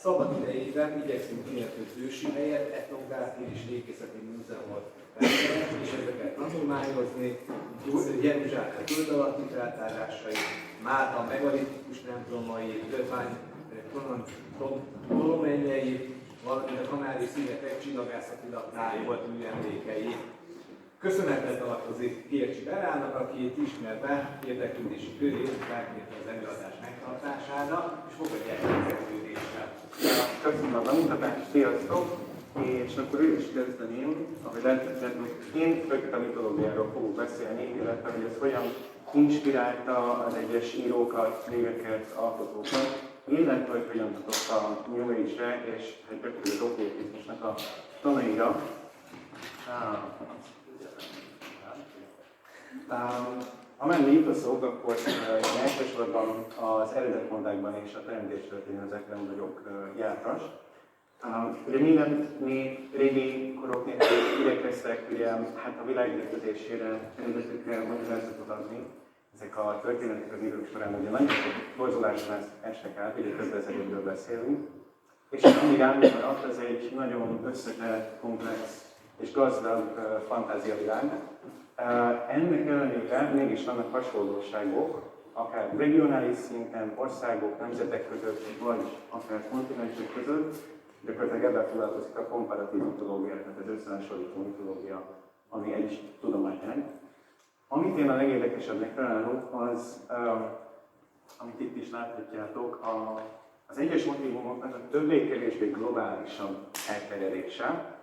Szabad idejében igyekszünk minél több ősi helyet, etnográfiai és régészeti múzeumot rendszerni, és ezeket tanulmányozni, Jeruzsálem föld alatti feltárásai, Málta megalitikus templomai, Döbány tolomenjei, valamint a kanári szigetek csillagászati lapnál volt műemlékei. Köszönettel tartozik Kércsi Berának, aki ismerve érdeklődési körét felkérte az előadás megtartására, és fogadják a szerződéssel. Köszönöm a bemutatást, sziasztok! És akkor ő is kezdeném, ahogy láthatjátok, én főként a mitológiáról fogok beszélni, illetve hogy ez hogyan inspirálta az egyes írókat, műveket, alkotókat, illetve hogy hogyan tudott a New Age-re és egy az okkultizmusnak a tanaira. Amennyi jutaszok, akkor elsősorban az eredetmondákban és a teremtéstörténetekben vagyok jártas. Ugye minden régi korok nélkül igyekeztek ugye, hát a világ létezésére eredetükre magyarázatot adni. Ezek a történetek az idők során ugye nagyon sok borzolásra estek át, ugye több ezer évről beszélünk. És ami rám maradt, ez egy nagyon összetett, komplex és gazdag fantáziavilág. Ennek ellenére mégis vannak hasonlóságok, akár regionális szinten, országok, nemzetek között, vagy akár kontinensek között. Gyakorlatilag ebben foglalkozik a komparatív mitológia, tehát az összehasonlító mitológia, ami egy tudományág. Amit én a legérdekesebbnek találok, az, amit itt is láthatjátok, az egyes motívumoknak a többé-kevésbé globálisabb elterjedése.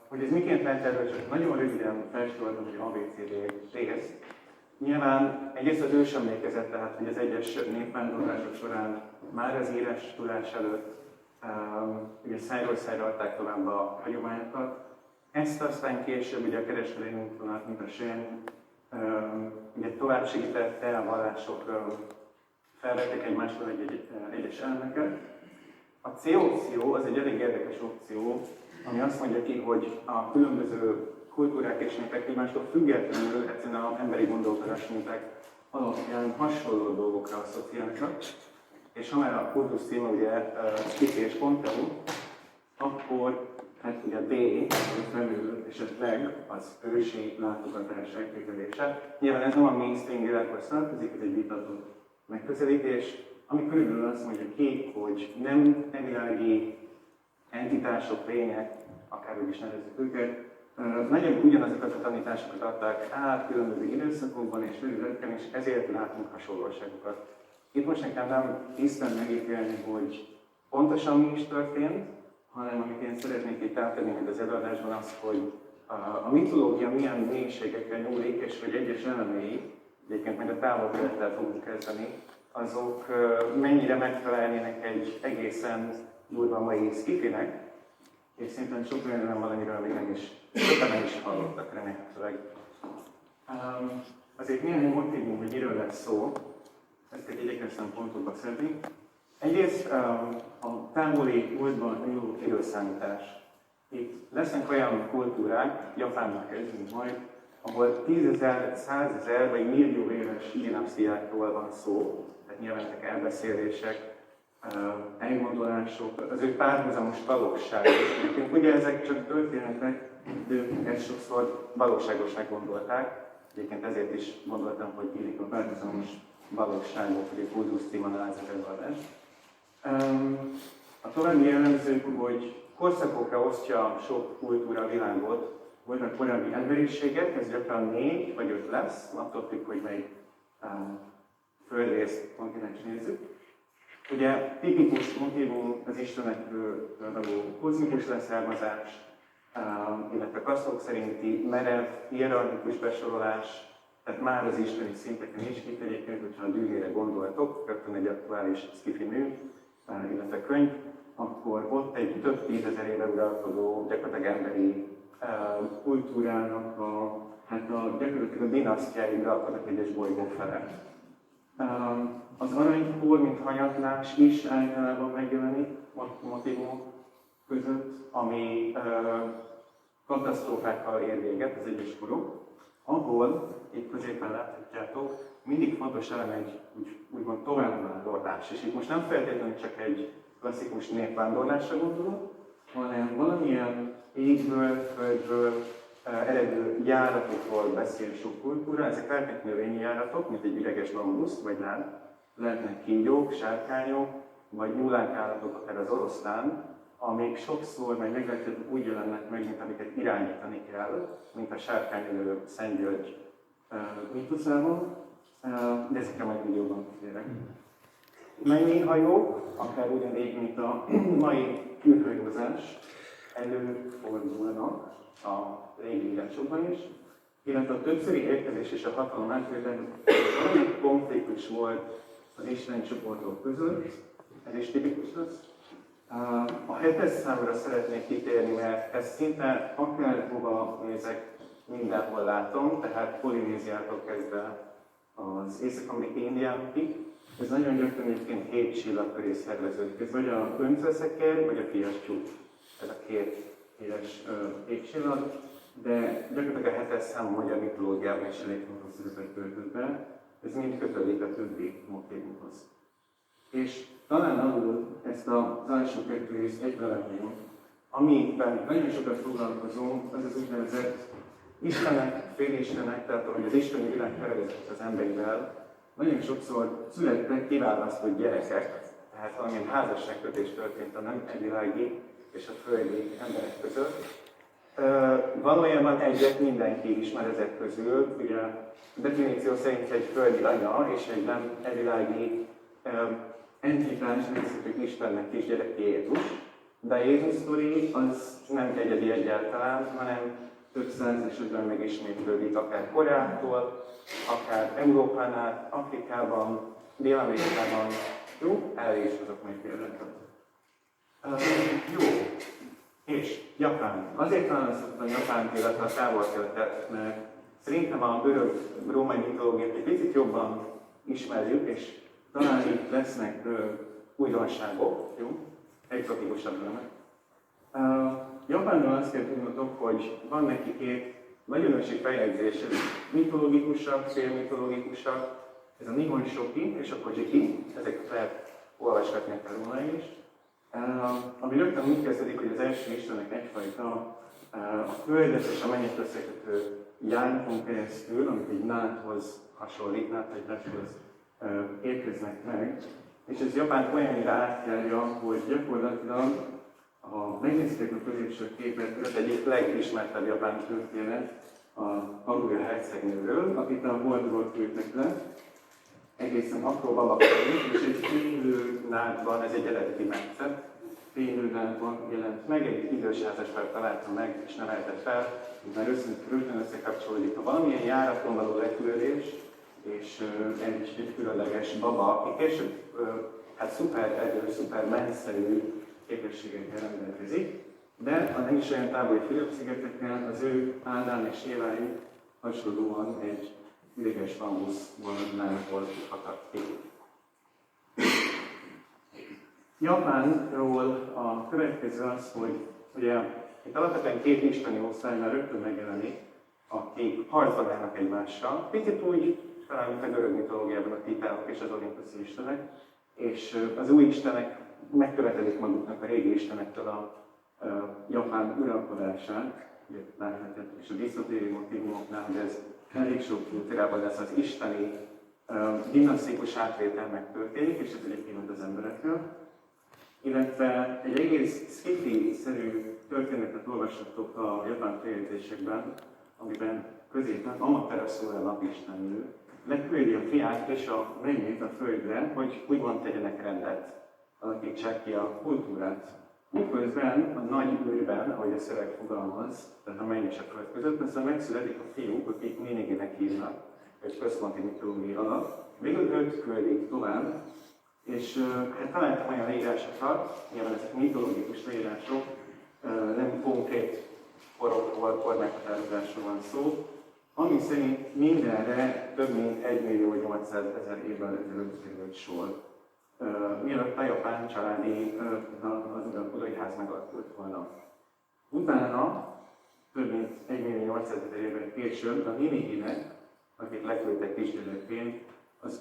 Hogy ez miként lehet erről, csak nagyon röviden felsorolom, hogy ABCD rész. Nyilván egyrészt az ősemlékezet, tehát hogy az egyes népvándorlások során már az írás tudás előtt ugye szájról szájra adták tovább a hagyományokat. Ezt aztán később ugye a kereskedelmi útvonalak, mint a Sén, ugye tovább segítette, a vallások felvettek egymásról egyes elemeket. A C-opció az egy elég érdekes opció, ami azt mondja ki, hogy a különböző kultúrák és népek egymástól függetlenül egyszerűen az emberi gondolkodás minták alapján hasonló dolgokra asszociálnak. És ha már a kultusz címe ugye Skifi és Ponteu, akkor hát ugye a D, ami felül, és a leg, az ősi látogatás elképzelése. Nyilván ez nem a mainstream világhoz tartozik, ez egy vitatott megközelítés, ami körülbelül azt mondja ki, hogy nem evilági entitások, lények, akárhogy is nevezzük őket, nagyon ugyanazokat a tanításokat adták át különböző időszakokban és területeken, és ezért látunk hasonlóságokat. Itt most nekem nem tisztán megítélni, hogy pontosan mi is történt, hanem amit én szeretnék itt átadni, mint az előadásban az, hogy a mitológia milyen mélységekre nyúlik, és hogy egyes elemei, egyébként majd a távol-kelettel fogunk kezdeni, azok mennyire megfelelnének egy egészen durva mai skifinek, és szerintem sok olyan nem van, amiről még sokan nem is hallottak remélhetőleg. Azért néhány motivum, hogy miről lesz szó, ezt igyekeztem pontokba szedni. Egyrészt a távoli múltban nyúló időszámítás. Itt lesznek olyan kultúrák, Japánnak kezdünk majd, ahol 10.000, 100.000 vagy millió éves dinasztiákról van szó, tehát nyilván ezek elbeszélések, elgondolások, az ő párhuzamos valóságos. Ugye ezek csak történetek, de ők ezt sokszor valóságosnak gondolták. Egyébként ezért is gondoltam, hogy illik a párhuzamos valóságok, hogy a kultusz címen állított előadás. A további jellemző, hogy korszakokra osztja sok kultúra a világot. Voltak korábbi emberiségek, ez gyakran 4 vagy 5 lesz, attól függ, hogy melyik földrészt, kontinens nézzük. Ugye tipikus motívum az istenekről való kozmikus leszármazás, illetve kasztok szerinti merev, hierarchikus besorolás, tehát már az isteni szinteken is, itt egyébként, hogyha a Dűnére gondoltok, rögtön egy aktuális skifi mű, illetve könyv, akkor ott egy több tízezer éve uralkodó, gyakorlatilag emberi kultúrának gyakorlatilag a dinasztiái uralkodnak egyes bolygók felett. Az aranykor, mint hanyatlás is általában megjelenik motívumok között, ami katasztrófákkal ér véget az egyes korok, ahol, itt középen láthatjátok, mindig fontos elem egy úgymond továbbvándorlás. És itt most nem feltétlenül csak egy klasszikus népvándorlásra gondolok, hanem valamilyen égből, földből eredő járatokról beszél sok kultúra. Ezek lehetnek növényi járatok, mint egy üreges bambusz vagy lád, lehetnek kígyók, sárkányok, vagy nyulánkállatok, akár az oroszlán, amik sokszor, meg leglegtöbb úgy jelennek meg, mint amiket irányítani kell, mint a sárkányölő Szent György mítoszában, de ezekre majd videóban kitérek. Mennyi hajók, akár ugyanígy, mint a mai űrhajózás, előfordulnak a régi írásokban is, illetve a többszöri érkezés és a hatalom átvétel konfliktus volt az isteni csoportok között, ez is tipikus lesz. A 7-es számra szeretnék kitérni, mert ez szinte akárhova nézek, mindenhol látom, tehát Polinéziától kezdve az észak-amerikai Indiáig. Ez nagyon gyakran egyébként 7 csillag köré szerveződik. Ez vagy a öncelszeker, vagy a pias csúcs. Ez a két éles égcsillag, de gyakorlatilag a 7-es szám a magyar mitológiában is elég fontos szerepet töltött be. Ez mind kötődik a többi motívumhoz. És talán alul ezt az első kettő részt egybevetném, amiben nagyon sokat foglalkozunk, az az úgynevezett istenek, félistenek, tehát ahogy az isteni világ felelőzött az emberivel, nagyon sokszor születtek kiválasztott gyerekek, tehát valamilyen házasságkötés történt a nem egyvilági és a földi emberek között. Valójában egyet mindenki ismer ezek közül, ugye a definíció szerint egy földi anya és egy nem egyvilági entitás, nevezhetjük Istennek kisgyerek Jézus, de Jézus sztori az nem egyedi egyáltalán, hanem több száz esetben megismétlődik, akár Koreától, akár Európánál, Afrikában, Dél-Amerikában. Jó, erre is hozok majd példákat. Jó, és Japán. Azért választottam Japánt, illetve a távol-keletet, mert szerintem a görög-római mitológiát egy picit jobban ismerjük, és talán itt lesznek újdonságok, jó? Egzotikusabb elemek. Japánról azt kell tudnotok, hogy van neki két nagyon ősi feljegyzés, mitológikusak, félmitológikusak, ez a Nihon Shoki és a Kojiki, ezeket lehet olvasgatni a tanulmányon is. Ami rögtön úgy kezdődik, hogy az első istenek egyfajta a földet és a mennyet összekötő járaton keresztül, amit egy nádhoz hasonlít, nádhegyáshoz érkeznek meg. És ez Japán olyannyira átjárja, hogy gyakorlatilag, ha megnézték a középső képet, ez egyik legismertebb japán történet a Kaguya hercegnőről, akit a Holdról küldtek le, egészen apró babaként, és egy fénylő nádban, ez egy eredeti metszet, fénylő nádban jelent meg, egy idős házaspár találta meg és nevelte fel, mert rögtön összekapcsolódik a valamilyen járaton való leküldés, és egy különleges baba, aki később hát szuper erő, szuper menszerű képességekkel rendelkezik, de a nem is olyan távoli Fülöp-szigeteken az ő Ádám és Évájuk hasonlóan egy üreges bambuszból nálból futhattak ki. Japánról a következő az, hogy ugye itt alapvetően két isteni osztály már rögtön megjelenik, akik harcban állnak egymással. Picit úgy, talán mint a görög mitológiában a titánok és az olimpuszi istenek, és az új istenek megkövetelik maguknak a régi istenektől a japán uralkodását, és a visszatérő motívumoknál, de ez elég sok kultúrában lesz az isteni dinasztikus átvétel megtörténik, és ez egyébként az emberekről. Illetve egy egész skifi-szerű történetet olvashatok a japán feljegyzésekben, amiben középen Amaterasu a napistennő leküldi a fiát és a mennyét a földre, hogy úgymond tegyenek rendet, alakítsák ki a kultúrát. Miközben a nagy űrben, ahogy a szöveg fogalmaz, tehát a menny és a föld között, aztán megszületik a fiúk, akik Nénigének hívnak, egy központi mitológia alap, végül őt küldik tovább, és hát találtam olyan leírásokat, nyilván ezek mitológikus leírások, nem konkrét korokról, kormányhatározásról van szó, ami szerint mindenre több mint 1.800.000 évvel ezelőtt került sor. Mielőtt a japán családi az uralkodói ház megalakult volna. Utána, több mint 1.800.000 évvel később, a Ninigének, akik leküldtek kisgyermekként, az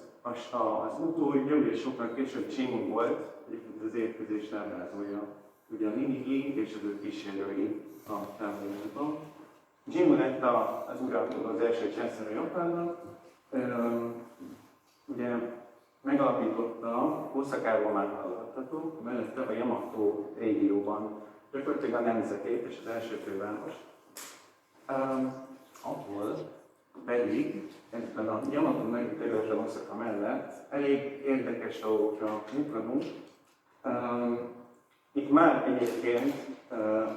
utódja, ugye sokkal később Csingu volt, egyébként az érkezést ábrázolja. Ugye a Ninivi és az ő kísérői a távolítva. Jimmu lett az uralkodó az első császár Japánnak. Ugye megalapította, Oszakában már hallhattatok, mellette a Yamato régióban gyakorlatilag a nemzetét és az első főváros. Ahol pedig ebben a Yamato nevű területen Oszaka mellett elég érdekes dolgokra munkadunk. Itt már egyébként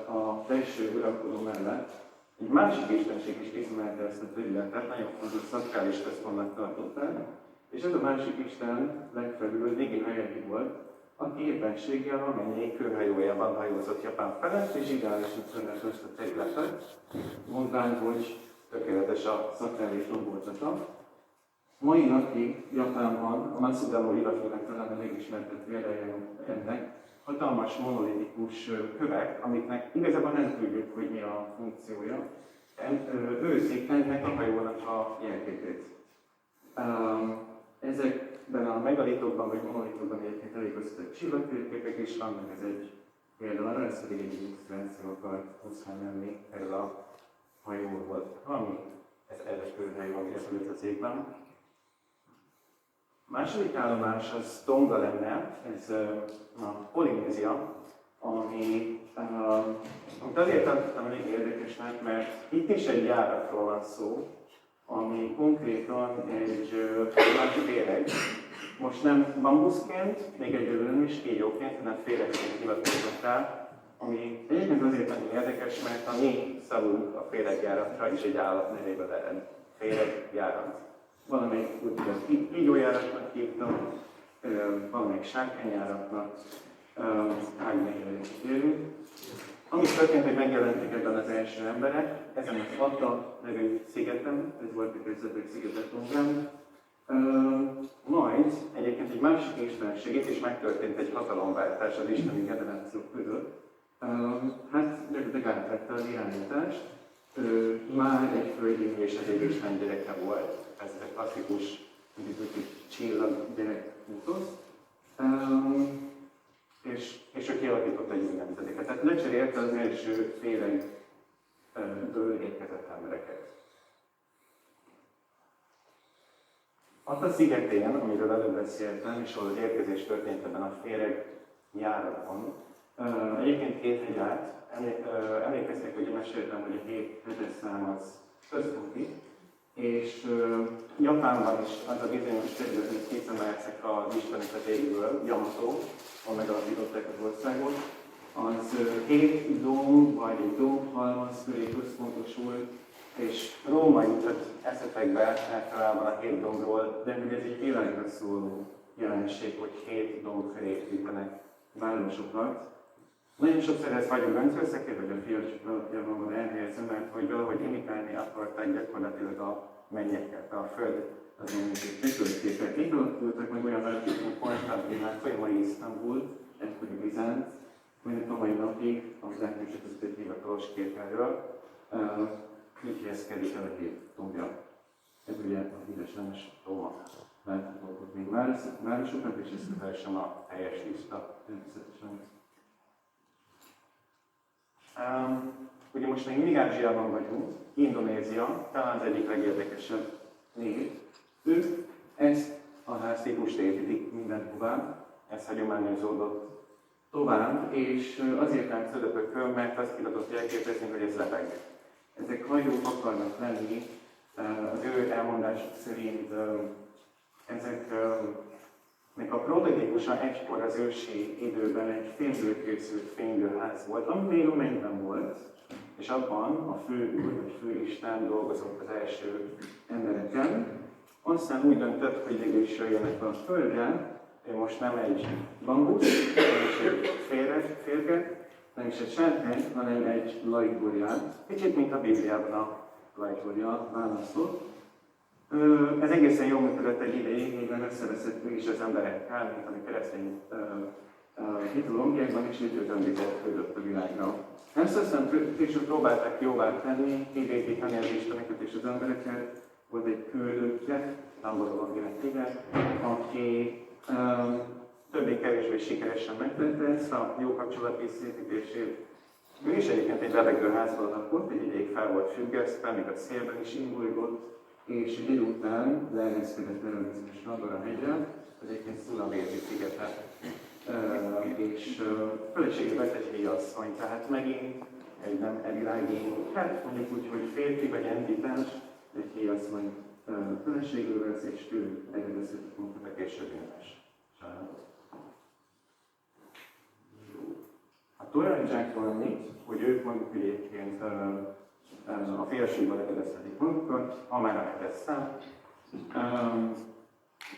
a felső uralkodó mellett egy másik istenség is ismerte ezt a területet, nagyon fontos szakrális központnak tartották, és ez a másik isten legfelül Nigi Hayati volt, aki éppenséggel a mennyei kőhajójában hajózott Japán felett, és ideálisan szörnyes ezt a területet, mondván, hogy tökéletes a szakrális domborzata. Mai napig Japánban a Matsudamu iratúnak talán a legismertebb példája ennek hatalmas monolitikus kövek, amiknek igazából nem tudjuk, hogy mi a funkciója. Őrzik ennek a hajónak a jelképét. Ezekben a megalitokban vagy monolitokban egyébként elég összetett csillagtérképek is van, meg ez egy példa arra, ez pedig egy illusztráció akar hozzányelni erről a hajóról, ami ez kőhely, ami repült az égben. A második állomás az Tonga lenne, ez a Polinézia, ami azért tartottam elég érdekesnek, mert itt is egy járatról van szó, ami konkrétan egy nagy féreg. Most nem bambuszként, még egyelőre nem is kígyóként, hanem féregként hivatkozott rá, ami egyébként azért nagyon érdekes, mert a mi szavunk a féregjáratra is egy állat nevéből ered. Féregjárat. Valamelyik kígyójáratnak hívtam, valamelyik sárkányjáratnak, hágymegyre is érünk. Ami történt, hogy megjelentek ebben az első emberek, ezen az Atta nevű szigeten, ez volt a közöbbek szigetet Tongán. Majd egyébként egy másik istenségét is megtörtént egy hatalomváltás az isteni generációk között. Hát gyakorlatilag átvette az irányítást. Már egy földi és egy isten gyereke volt. Ez egy klasszikus, csillag gyerek mítosz. És ő kialakított egy új nemzedéket. Tehát lecserélte az első féregből érkezett embereket. Ott a szigetén, amiről előbb beszéltem, és ahol az érkezés történt ebben a féreg járatban, egyébként 7 hegy át, emlékeztek, hogy meséltem, hogy a 7 hegyes szám az központi, és Japánban is az a bizonyos terület, amit kiemeltek az istenek az égből, Yamato, ahol megalapították az országot, az 7 dóm vagy egy dómhalmaz köré központosult, és Róma jutott eszetekbe általában a 7 dombról, de hogy ez egy világra szóló jelenség, hogy 7 domb felé építenek városokat. Nagyon sokszor ez vagy a göncölszekér, vagy a fiacsok alapjában van elhelyezve, mert hogy valahogy imitálni akarták gyakorlatilag a mennyeket, a föld az ilyen tükörképet. Így alakultak meg olyan városok, mint Konstantinát, vagy mai Isztambul, egykori Bizánc, mint a mai napig, amit látjuk csak az egy hivatalos kép erről. Úgyhogy ez került el a 7 dombja. Ez ugye a híres nemes Róma. Láthatók ott még városoknak, és ez teljesen a helyes lista természetesen. Ugye most még mindig Ázsiában vagyunk, Indonézia, talán az egyik legérdekesebb név. Ők ezt a háztípust építik mindenhová, ez hagyományozódott tovább, és azért állt szödöpökön, mert azt hivatott jelképezni, hogy ez lebeg. Ezek hajók akarnak lenni, az ő elmondásuk szerint ezeknek a prototípusa egykor az ősi időben egy fényből készült fénylőház volt, ami még a mennyben volt, és abban a főúr vagy főisten dolgozott az első embereken. Aztán úgy döntött, hogy végül is jöjjenek a földre, ő most nem egy bambusz, nem is egy férge, nem is egy sárkány, hanem egy laikóriát. Kicsit, mint a Bibliában a laikória választott. Ez egészen jól működött egy ideig, mivel összeveszett is az emberekkel, mint ami keresztény mitológiákban is így önvizet küldött a világra. Ezt aztán később próbálták jóvá tenni, kivétíteni az isteneket és az embereket. Volt egy küldőke, Lamborghini hívják, aki többé-kevésbé sikeresen megtette ezt a jó kapcsolatépítését. Ő is egyébként egy levegőházban lakott, egy ideig fel volt függesztve, még a szélben is indulgott, és egy idő után leereszkedett természetesen Andorra hegyre, az egyébként Szulavérzi szigetet, és feleségül vett egy helyasszony, tehát megint egy nem evilági, hát mondjuk úgy, hogy férfi vagy entitás, egy helyasszony feleségül vesz, és ő eredezhetett munkát később éves családot. A tulajdonságról annyit, hogy ők maguk egyébként a félségben eredezhetik magukat, ha már a hetes szám.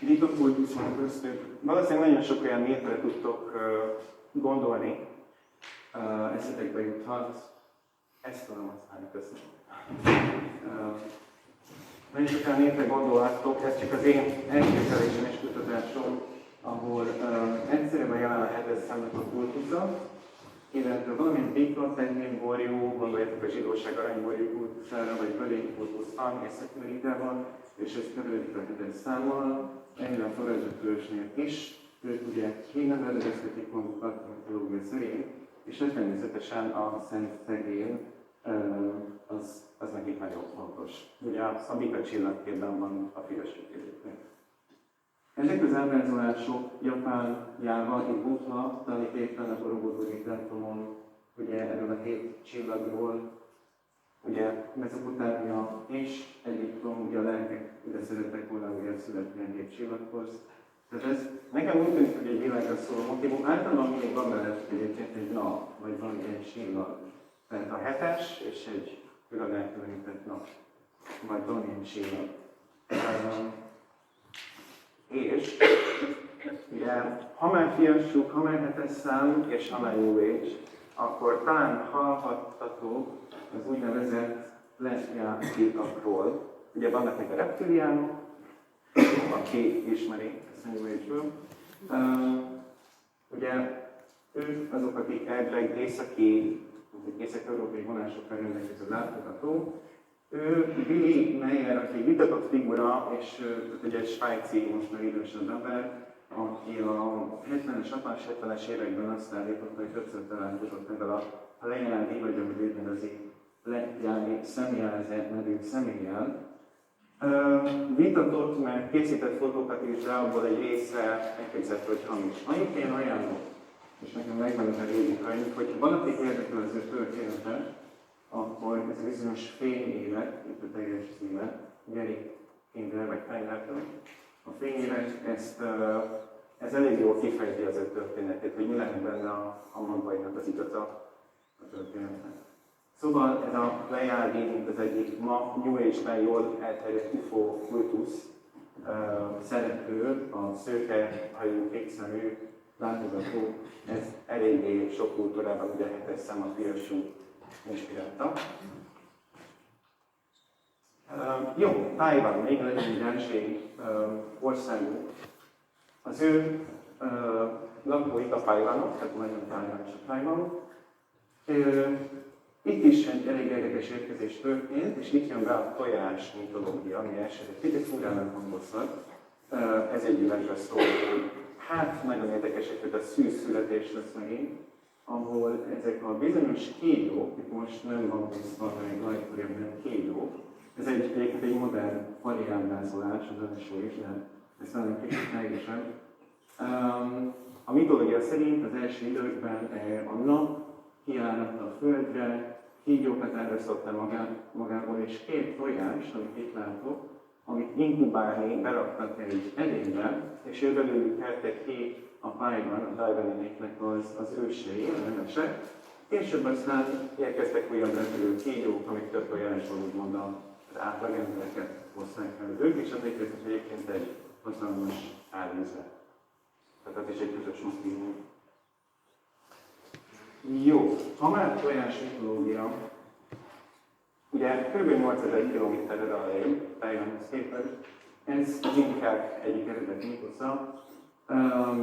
Ritakultusz van köztük. Valószínűleg nagyon sok olyan névre tudtok gondolni. Eszetekbe juthat. Ezt tudom használni, köszönöm. Nagyon sok olyan névre gondolhattok, ez csak az én elképzelésem és kutatásom, ahol egyszerűen jelen a hetes számnak a kultusza, illetve valamint Bikla, Fennén-borjú, gondoljátok a zsidóság aranyborjú kultuszára, vagy Bölény kultuszban, Észak-Amerikában, és ez körülöttük a hetes számmal, ennél a forrázsatörösnél is, ők ugye Kínában eredeztetik magukat a teológia szerint, és természetesen a Szent Szegény, az nekik nagyon fontos. Ugye a Bika csillagképben van a fülességének. Ezek az ábrázolások Japánjában, itt Buddha tanítékben a Borobudur templomon, ugye erről a 7 csillagról, ugye Mezopotámia és Egyiptom, ugye a lelkek ide szerettek volna ugye születni a 7 csillaghoz. Tehát ez nekem úgy tűnik, hogy egy világra szóló motivum, általában mindig van mellett egyébként egy nap, vagy valami egy csillag. Tehát a hetes és egy külön elkülönített nap, vagy valamilyen csillag. És ugye, ha már fiassuk, ha már hetes szám, és ha már New Age, akkor talán hallhattatok az úgynevezett leszbiákról. Ugye vannak még a reptiliánok, aki ismeri ezt a New Age-ből. Ugye ők azok, akik elvileg észak-európai vonásokkal rendelkező látogató. Ő Willy Meyer, aki vitatott figura, és ugye egy svájci, most már idősebb ember, aki a 70-es, 60-es években azt állította, hogy többször találkozott meg a Lejáni, vagy ahogy úgy nevezik, Lejáni Szemjelze nevű személlyel. Vitatott, mert készített fotókat is, de abból egy része megképzett, hogy hamis. Annyit én ajánlom, és nekem megvan ez a régi könyv, hogyha valaki érdekel az ő története, akkor ez a bizonyos fényélet, itt a teljes címe, Gary Kinder vagy Tylertől. A fényélet, ez elég jól kifejti az ő történetét, hogy mi lehet benne a magvainak az igaza a történetnek. Szóval ez a Pleiadi, mint az egyik ma New Age-ben jól elterjedt UFO kultusz szereplő, a szőke hajú, kékszemű látogató, ez eléggé sok kultúrában ugye hetes szám a piasú inspirálta. Jó, Tájvan, még egy ázsiai országú. Az ő lakóik a Tájvanok, tehát nagyon Tájvan és a Tájvan. Itt is egy elég érdekes érkezés történt, és itt jön be a tojás mitológia, ami elsőre picit furán hangozhat. Ez egy világra szól. Hát, nagyon érdekesek, hogy a szűzszületés lesz megint, ahol ezek a bizonyos kígyók, itt most nem van hosszban, meg lajkorjabb, nem kígyók. Ez egyébként egy modern variábrázolás, az első is, de ezt nagyon kicsit megesen. A mitológia szerint az első időkben a nap kiállította a földre, kígyókat ábrasztotta magából, és 2 tojás, amit itt látok, amit inkubálni beraktak egy edénybe, és ő belőlük keltek ki a pályban, a Tájvani népnek az ősei, a nemesek. Később aztán érkeztek újabb repülő kígyók, amik több tojásból úgymond az átlagembereket hozták el ők, és az egyébként egy hatalmas árvízre. Tehát ez is egy közös motivum. Jó, ha már tojás mitológia, ugye kb. 8000 km-re alébb Tájvanhoz képest, ez inkább egyik eredeti mitosza,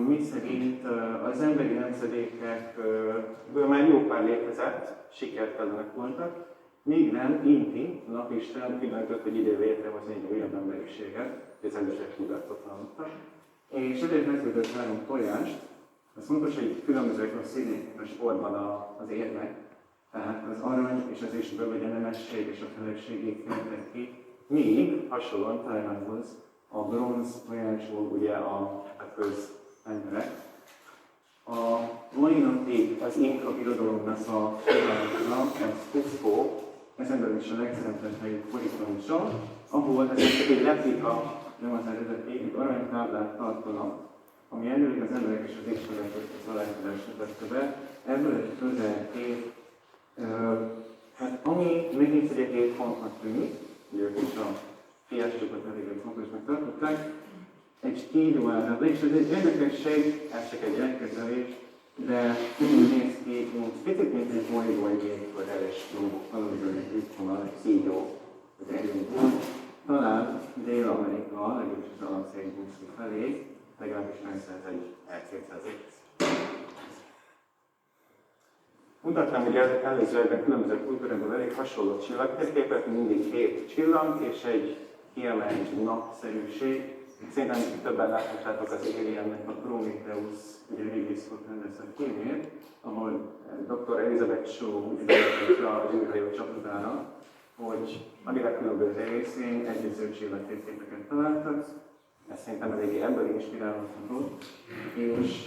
mi szerint az emberi nemzedékekből már jó pár létezett, sikertelenek voltak, míg nem Inti, napisten úgy döntött, hogy ide létrehozni egy újabb emberiséget, és ezek tudatot hallottak. És ezért megküldött 3 tojást, Az fontos, hogy különbözőek a színét a sportban az érmek, tehát az arany és az isből ugye a nemesség és a feleségig fejtek ki, míg hasonlóan Thailandhoz a bronz tojásból ugye a közemberek. A mai napig az inka birodalomnak a pillanatra, az Cusco, ezen belül is a legszerentebb helyű poligonosa, ahol ez csak egy replika, nem az eredeti, egy aranytáblát tartanak, ami előleg az emberek és az ismerek között az aláítást mutatta be. Ebből egy közelkép, hát ami megint egy egész fontnak tűnik, ugye ők is a fiásokat elég fontosnak tartották, egy kígyó áll, és ez egy érdekesség, ez csak egy elképzelés, de úgy néz ki, mint egy bolygó egy jégköreles alulról itt van a kígyó, az erőből. Talán Dél-Amerika, legalábbis az alapszégúszi felé, legalábbis rendszerűen egy 200. Mutattam ugye előzőekben különböző kultúrából elég hasonló csillagtérképet, mindig 2 csillag és egy kiemelt napszerűség. Szerintem többen láthatjátok az Aliennek a Prometheus, ugye régi Scott Henderson filmét, ahol Dr. Elizabeth Shaw bemutatja az űrhajó csapatának, hogy a világ különböző részén egyező csillagtérképeket találtak. Ez szerintem eléggé ebből inspirálható. És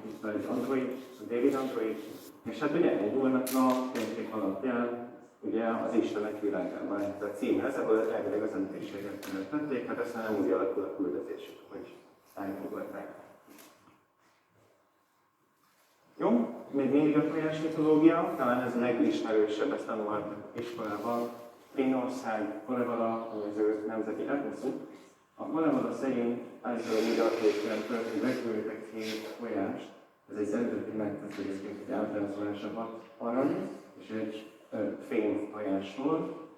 itt van egy android, a David android, és hát ugye egy újnak a térkép alapján ugye az Istenek világában ez a címhez, ahol elvileg az említéseket tették, hát aztán nem úgy alakul a küldetésük, hogy elfogadták. Jó, még mindig a tojás mitológia, talán ez a legismerősebb, ezt tanulhatnak iskolában. Finnország, Kalevala, az ő nemzeti eposzuk. A Kalevala szerint általában úgy alapvetően hogy megküldtek 2 tojást, ez egy eredeti megteszedésként egy általánosulásabbat arany, és egy fém tojásról,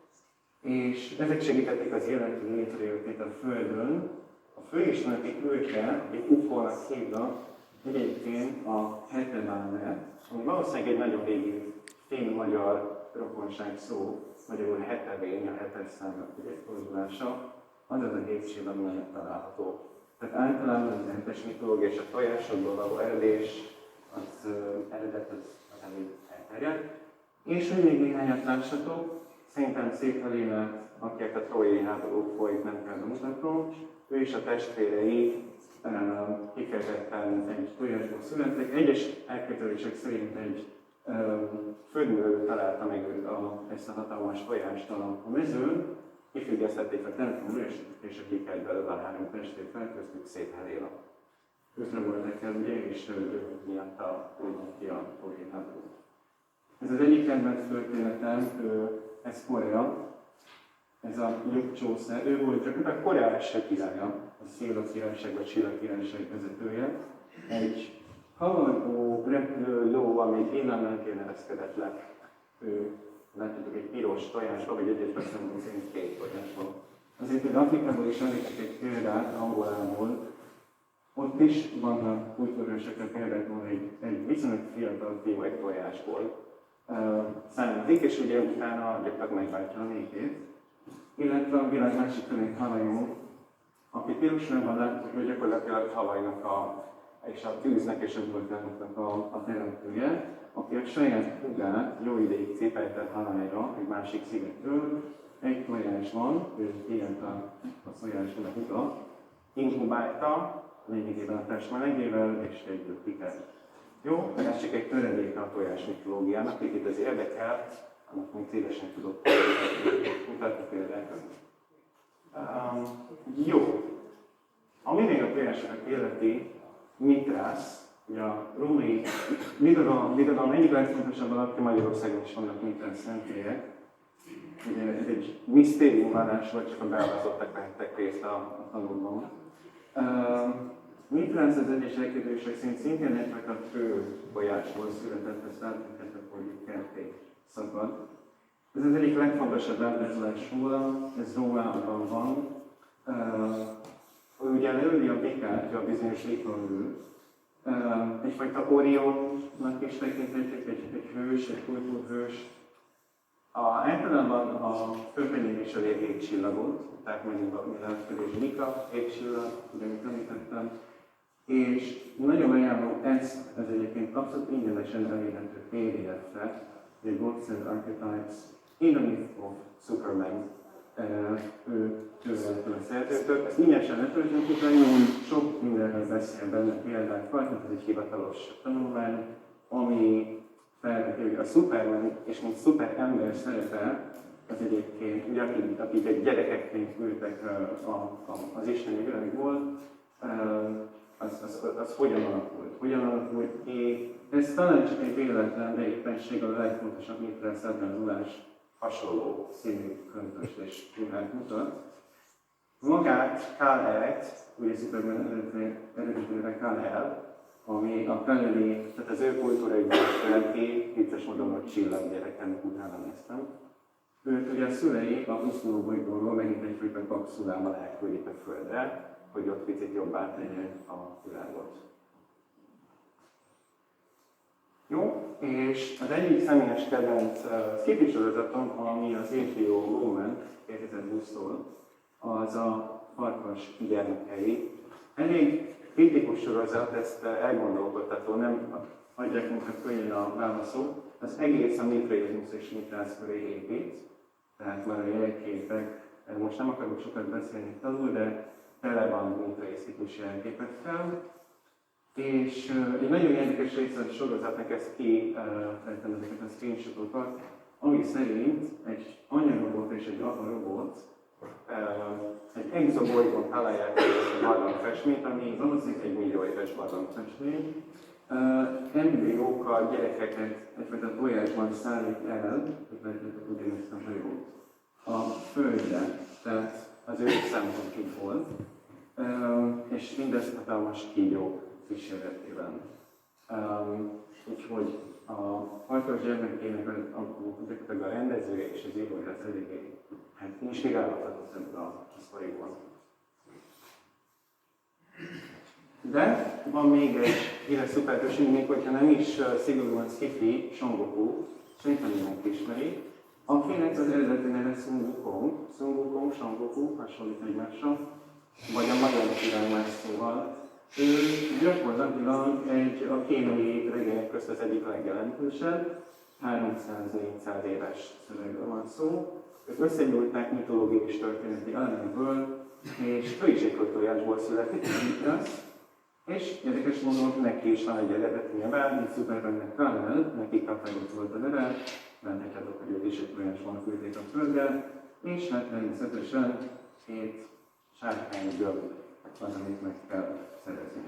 és ezek segítették az életi létrejöttét a Földön. A főistenek őke, akik Ufónak hívnak, egyébként a Hetemáner, ami valószínűleg egy nagyon régi finn-magyar rokonság szó, magyarul hetevény, a hetes számnak egy fordulása, az az a hétcsillag mellett található. Tehát általában az hetes mitológia és a tojásokból való eredés, az eredet az elég elterjedt. És hogy még néhányat lássatok, szerintem Szép Helénát, akinek a trójai háború folyt, nem kell bemutatnom, ő és a testvérei kifejezetten egy tojásból születtek. Egyes elképzelések szerint egy földművelő találta meg ezt a hatalmas tojást a mezőn, kifüggesztették a templomra, és a kikelt belőle a 3 testvér felköztük Szép Heléna. Őtre voltak el, ugye, és ő miatta úgymond ki a trójai háború. Ez az egyik kedvenc történetem, ez Korea, ez a Jogcsósze, ő volt csak a Korea első királya, a Széla királyság vagy Csilla királyság vezetője. Egy haladó repülő ló, ami éjjel nevezkedett le. Ő, látjátok, egy piros tojásba, vagy egyes beszámoló szerint 2 tojásba. Azért, hogy Afrikából is említsek egy példát, Angolából, ott is vannak kultúrősökre például egy viszonylag fiatal fiú egy tojásból származik, és ugye utána gyakorlatilag megváltja a népét. Illetve a világ másik felén Hawaiion, aki pirosában láttuk, hogy gyakorlatilag Hawaiinak és a tűznek és a vulkánoknak a teremtője, aki a saját hugát jó ideig cipelte Hawaiira, egy másik szigetről. Egy tojás van, ő ilyen a tojásban a huga, inkubálta, lényegében a test melegével, és egyből kikelt. Jó, ez csak egy töredéke a tojás mitológiának, akit ez érdekel, annak még szívesen tudok mutatni példákat. Jó, ami még a tojásokat illeti, Mitrász, ugye a római birodalom egyik legfontosabb alapja, Magyarországon is vannak Mitrász szentéllyek. Ugye ez egy misztériumvallás, vagy csak a beavazottak vehettek részt a tanulban. Mitrász az egyes elképzelések szerint szintén egyfajta fő tojásból született, ezt láthatjátok, hogy itt ketté szakad. Ez az egyik legfontosabb ábrázolás róla, ez Rómában van. Ugye leüli a bikát, a bizonyos likon ül. Egyfajta Orionnak is tekinthetjük, egy hős, egy kultúrhős. Általában a főpenyés a égcsillagot, tehát megint a világfedés Mika, égcsillag, ugye amit említettem. És nagyon ajánlom ezt, ez egyébként abszolút ingyenesen elérhető PDF-re, egy Books and Archetypes in the Myth of Superman. Ővel a szerzőtől. Ezt ingyenesen letöltünk, nagyon sok mindenről beszél benne példák vannak, ez egy hivatalos tanulmány, ami felveti, hogy a Superman és mint szuperember szerepel, az egyébként, ugye akik egy gyerekekként ültek az isteni világból, az hogyan alakult ki. Ez talán csak egy véletlen, de éppenség a legfontosabb mithrász ábrázolás hasonló színű, köntöst és ruhát mutat. Magát Kal-El-et, ugye Superman eredetileg Kal-El, ami a Kal-eli, tehát az ő kultúráiban jelenti, vicces módon, hogy csillaggyerek, utána néztem. Őt ugye a szülei a 24 bolygóról megint egyfajta kapszulával elküldik a Földre, hogy ott picit jobbá tegye a világot. Jó, és az egyik személyes kedvenc sci-fi sorozatom, ami az HBO Woman 2020-tól, az a Farkas gyermekei. Elég kritikus sorozat, ezt elgondolkodtató, nem adják munkát könnyen a válaszok. Az egész a mitraizmus és mitrász köré épít, tehát már a jelképek, most nem akarok sokat beszélni alul, de tele van mitraisztikus jelképekkel. És egy nagyon érdekes része a sorozatnak, ezt tettem ezeket a screenshotokat, ami szerint egy anyarobot és egy apa-robot egy exobolygón találják ezt a barlangfestményt, ami valószínűleg 1 millió éves barlangfestmény. Embriókkal gyerekeket egyfajta tojásban szállít el, hogy látjátok ugyanezt a hajót, a Földre, tehát az ő szempontjukból, és mindez hatalmas kígyók kísérletében. Úgyhogy a Farkas gyermekének a rendező és az írója az eléggé inspirálódott ebből a sztoriból. De van még egy híres szuperhősünk, még hogyha nem is szigorúan sci-fi, Son Goku, szerintem mindenki ismeri, akinek az eredeti neve Sun Wukong. Sun Wukong, Son Goku hasonlít egymásra, vagy a magyar irányás szóval. Ő gyakorlatilag a kínai regények közt az egyik legjelentősebb, 300-400 éves szövegről van szó. Ők összegyújták mitológiai és történeti elemekből, és ő is egy kötőjásból születik, és érdekes módon neki is van egy eredeti neve, mint Supermannek Kal-El, neki Kal-El volt a neve, mert nekedok, hogy ők is egy tojásban küldték a Földre, és hát természetesen 2 sárkány gömb van, amit meg kell szerezni.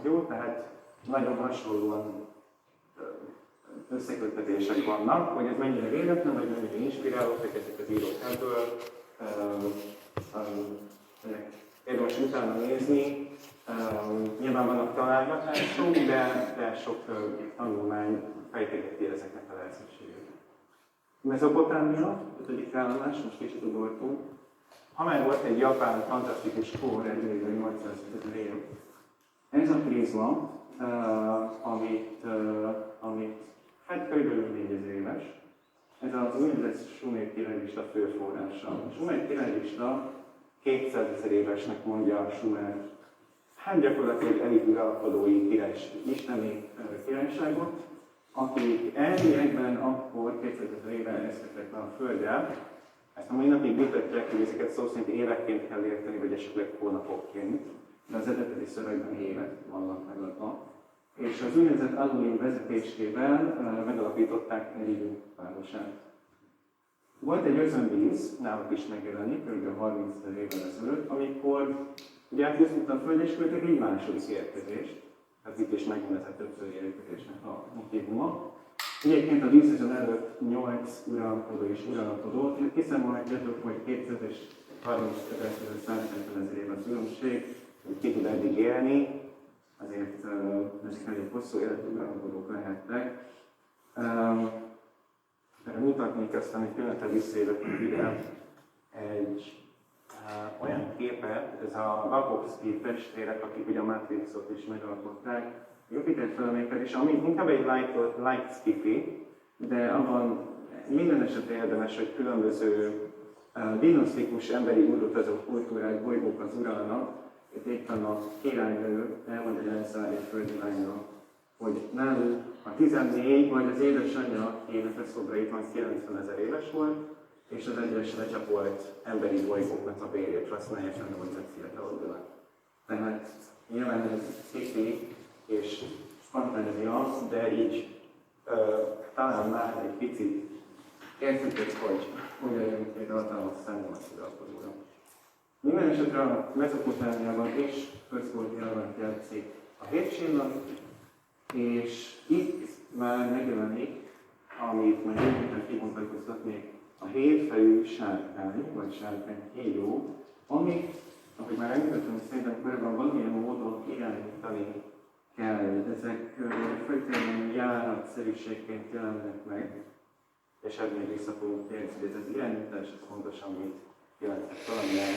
Jó, tehát nagyon hasonlóan összeköttetések vannak, hogy ez mennyire véletlen, vagy mennyire inspirálódtak ezek az írók ebből. Érdemes utána nézni. Nyilván vannak találgatások, de sok tanulmány fejtegeti ezeknek a lehetőségeket. Mezopotámia, 5. állomás, most kicsit ugortunk. Ha már volt egy japán fantasztikus kor, egy 850 év. Ez a prizma, amit hát körülbelül 4000 éves, ez az úgynevezett Sumer királylista főforrása. A Sumer királylista 200 000 évesnek mondja a Sumer, hát gyakorlatilag elit uralkodói isteni királyságot, akik elviekben akkor 200 000 éve elkezdtek a Földdel. Ezt a mai napig vitatják, hogy ezeket szó szerint évekként kell érteni, vagy esetleg hónapokként, de az eredeti szövegben évek vannak megadva. És az úgynevezett Anulim vezetésével megalapították egy időpárosát. Volt egy özönvíz, náluk is megjelenik, kb. 30 000 évvel ezelőtt, amikor ugye átjutott a Föld, és küldtek egy második érkezést, tehát itt is megvan ez a többször érkezésnek a motívuma. Egyébként a vízözön előtt 8 uralkodó és uralkodó, kiszámolhatjátok, hogy 200 és 30 150 000 év a különbség, hogy ki tud eddig élni, azért ezek elég hosszú életű uralkodók lehetnek. Erre mutatnék aztán egy pillanatra visszaélőtünk ide egy olyan képet, ez a Wachowski testvérek, akik ugye a Matrixot is megalkották, Jupiter feleméket, és ami inkább egy light sci-fi, de abban minden esetre érdemes, hogy különböző dinasztikus emberi útutazó kultúrák, bolygókat uralnak, itt éppen a királynő elmagyarázza egy földi lányra, hogy náluk a 14 vagy az édesanyja énekeszobra itt van 90 000 éves volt, és az egyes lecsapolt emberi bolygóknak a bérét használják a 8 fiatalobbnak. Tehát nyilván ez sci-fi és fantázia, de így talán már egy picit érthető, hogy hogyan jön egy hatalmas számolás uralkodóra. Minden esetre a Mezopotámiában is központilag játszik a hétcsillag, és itt már megjelenik, amit majd röviden kimutatkoztatnék, a hétfejű sárkány, vagy sárkányhíjó, ami, ahogy már említettem, szerintem korábban valamilyen módon irányítani kell. Ezek főként járatszerűségként jelennek meg, és ebből vissza fogunk térni, hogy ez az irányítás, ez pontosan mit jelentett valamilyen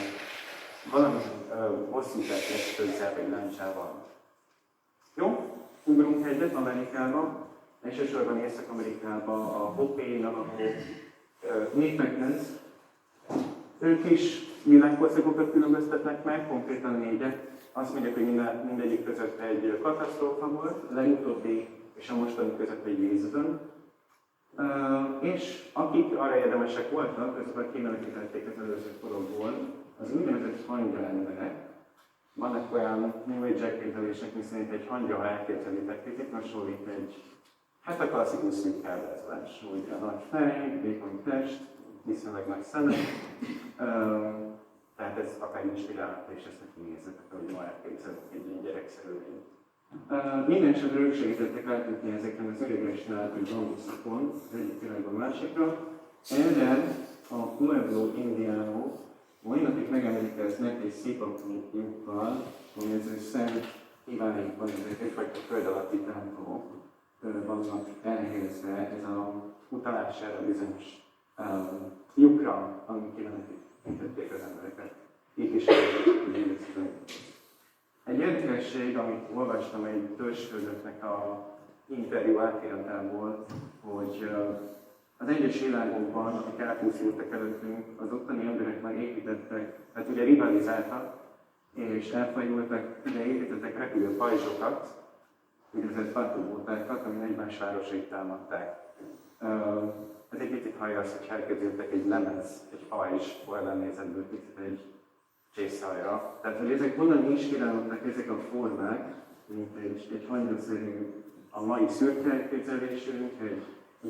hosszúság eszközzel vagy láncsával. Jó, ugrunk egyet Amerikába, elsősorban Észak-Amerikába, a Hopi, Navajo népekhez. Ők is világkorszakokat különböztetnek meg, konkrétan 4-et. Azt mondják, hogy mindegyik között egy katasztrófa volt, a legutóbbi és a mostani között egy vízön. És akik arra érdemesek voltak, azokat kimenekítették az előző korokból, az úgynevezett hangya emberek. Vannak olyan New Age elképzelések, miszerint egy hangya, ha elképzelitek, kicsit hasonlít egy, hát a klasszikus szűk ábrázolás, úgy a nagy fej, vékony test, viszonylag nagy szemek. Tehát ez akár inspirálható, és ezt neki nézzetek, hogy ma elképzelünk egy ilyen gyerekszerű lényt. Minden esetre ők segítettek átjutni ezeken az üreges látó bambuszokon, egyik irányba a másikra. Erre a Pueblo indiánok mai napig megemlékeznek egy szépapújukkal, ami ez egy szent hibáikban, ezek egyfajta föld alatti templomok vannak elhelyezve, ez a utalás erre bizonyos lyukra, amik kimenekítették az embereket. Itt is egy érdekesség, amit olvastam egy törzsfőnöknek a interjú átiratából, hogy az egyes világokban, akik elpusztultak előttünk, az ottani emberek már építettek, tehát ugye rivalizáltak, és elfajultak, de építettek repülő pajzsokat, úgynevezett patobótákat, ami egymás városait támadták. Ez egy picit hallja azt, hogy elképzeltek egy lemez, egy pajzs, oldalnézetből picit egy csészajra. Tehát, hogy ezek honnan inspirálódnak ezek a formák, mint egy hangyaszerű, a mai szürke elképzelésünk, egy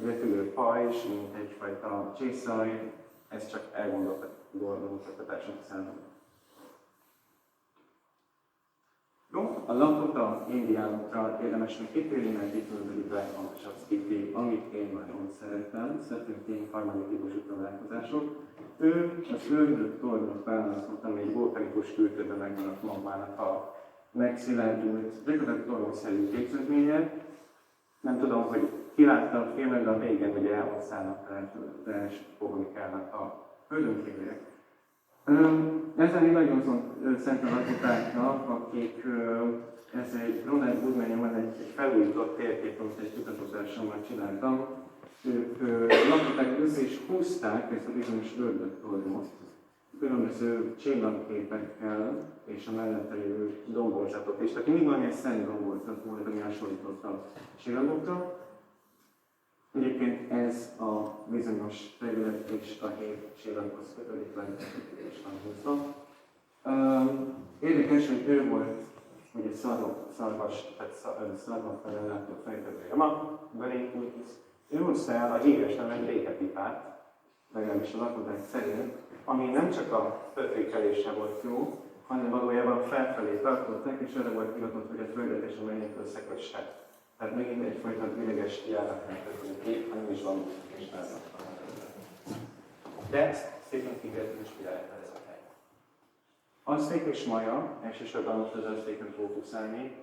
repülő pajzs, mint egyfajta csészaj, ez csak elgondolkodtatásunk számomra. Jó, a Lakota indiánokra érdemes meg kitérni, mert itt az egyik legfontosabb szkifi, amit én nagyon szeretem, én harmadik típusú találkozások. Ő az ördög tornyot választott, ami egy vulkanikus kürtőben megmaradt magmának a megszilárdult, gyakorlatilag tornyszerű képződménye. Nem tudom, hogy ki látta a filmet, de a végén ugye elhozzának, tehát kommunikálnak a földön kívüliek. Ezen én nagyon szerintem lakotáknak, akik ez egy Ronald Woodman egy felújított térkép, amit egy kutatótársammal csináltam. Ők lakoták össze is húzták ezt a bizonyos ördögtornyot különböző csillagképekkel és a mellette lévő domborzatot is. Tehát mindig valamilyen szent domborzat volt, ami hasonlított a csillagokra. Egyébként ez a bizonyos terület és a 7 csillaghoz kötődik le, és van húzva. Érdekes, hogy ő volt ugye szarvas, tehát szarvakfelel látó fejtevője ma, Belékutis. Ő hozta el a híres nevet békepipát, legalábbis a lakodák szerint, ami nem csak a pötrékelése volt jó, hanem valójában felfelé tartották, és arra volt hivatott, hogy a földet és a mennyet összekösse. Tehát megint egyfajta üreges járatnak kép, hanem is van és nálnak. De ezt szépen kigértő inspirálta ez a hely. Azték és maja, elsősorban most az aztéken fókuszálni,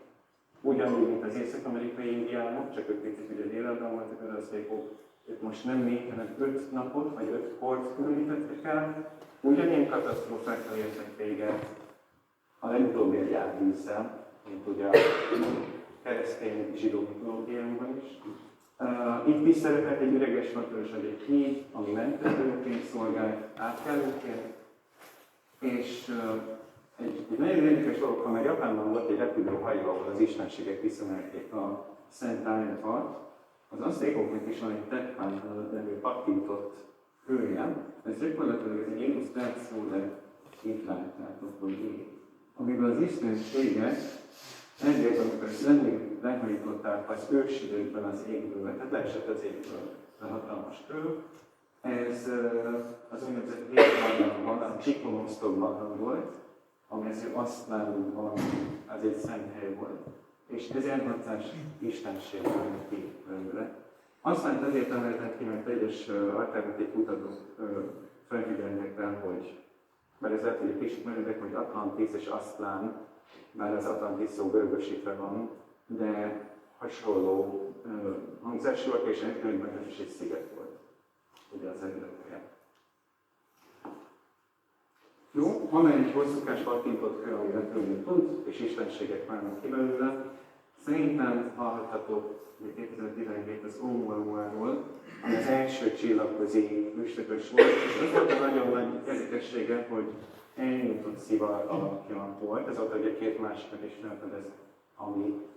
ugyanúgy, mint az észak-amerikai indiánok, csak ők picit ugye délelőtt voltak az aztékok, ők most nem 4, hanem 5 napot, vagy 5 kort különítettek el. Ugyanilyen katasztrófákkal értek véget a legutóbbi egy árvízzel, mint ugye a keresztény zsidó mitológiánkban is. Itt is szerepelt egy üreges vatörzs, egy híd, ami mentetőként szolgált, átkelőként, és Egy nagyon érdekes dolog, ha már Japánban volt egy repülőhajó, ahol az istenségek visszamerték a Szent Áját, az aztékoknak is van egy Tepán nevű pattintott hője. Ez gyakorlatilag egy illusztráció, de itt látjátok, hogy így. Amiben az istenségek ezért, amikor lehajították az ősidőkben az égből, tehát leesett az égből a hatalmas kő, ez az úgynevezett végigban, a Csikonosztokban volt, ami azért azt nálunk valami, az egy szent hely volt, és 1600 istenség jön ki belőle. Aztán azért emeltek ki, mert egyes alternatív kutatók felfigyelnek rá, hogy mert ez lehet, hogy egy kicsit meredek, hogy Atlantis és Aztlán, bár az Atlantis szó görögösítve van, de hasonló hangzásúak, és egyébként ez is egy sziget volt. Ugye az eredetője. Jó, van egy hosszúkás pattintott kő, ami repülni tud, és istenségek válnak ki belőle. Szerintem hallhattatok 2017 az Oumuamua-ról, ami az első csillagközi üstökös volt, és az volt a nagyon nagy érdekessége, hogy eljutott szivar alakja volt, ez volt ugye két másikat is felfedez, ami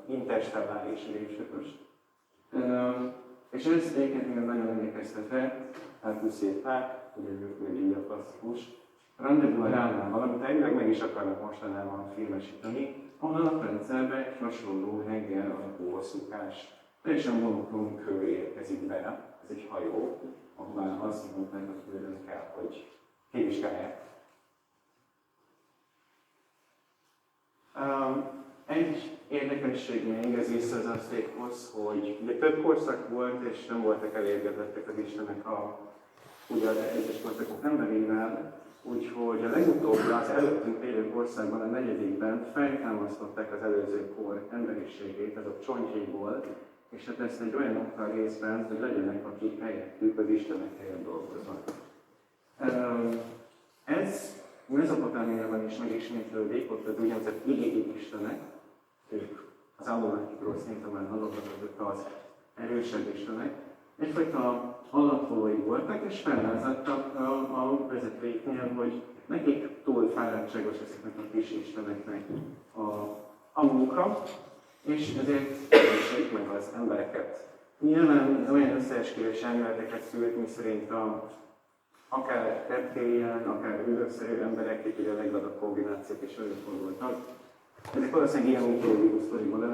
interstelláris üstökös. És ez egyébként nagyon emlékeztetve, elpuszították, ugye ők még így a klasszikus, Rendezvú a Ránál valamit elvileg meg is akarnak mostanában filmesíteni, ahol a rendszerben egy hasonló hengel alapú hosszúkás, teljesen monoklón kő érkezik be. Ez egy hajó, ahová azt mondták, hogy őrülni kell, hogy kivizsgálják. Egy érdekesség még ez vissza az aztékhoz, hogy ugye több korszak volt, és nem voltak elégedettek az istenek ugye az egyes korszakok emberével, úgyhogy a legutóbb az előttünk élő korszakban, a negyedikben feltámasztották az előző kor emberiségét, azok csontjaiból, és hát ezt egy olyan okkal részben, hogy legyenek, akik helyettük az istenek helyett dolgoznak. Ez Mezopotámiában is megismétlődik, ott az úgynevezett igéi istenek, ők az Ammonitikról szinte már hallottatok, az erősebb istenek, egyfajta alattolói voltak, és felrázadtak a vezetőiknél, hogy nekik túl fáradtságos ezeknek a kis isteneknek a munka, és ezért keresik meg az embereket. Nyilván olyan összeesküvés elméleteket szült, miszerint akár reptilián, akár űrökszerű emberek, itt ugye a legvadabb kombinációk is előfordultak. Ezek valószínűleg ilyen mitológikus sztoriból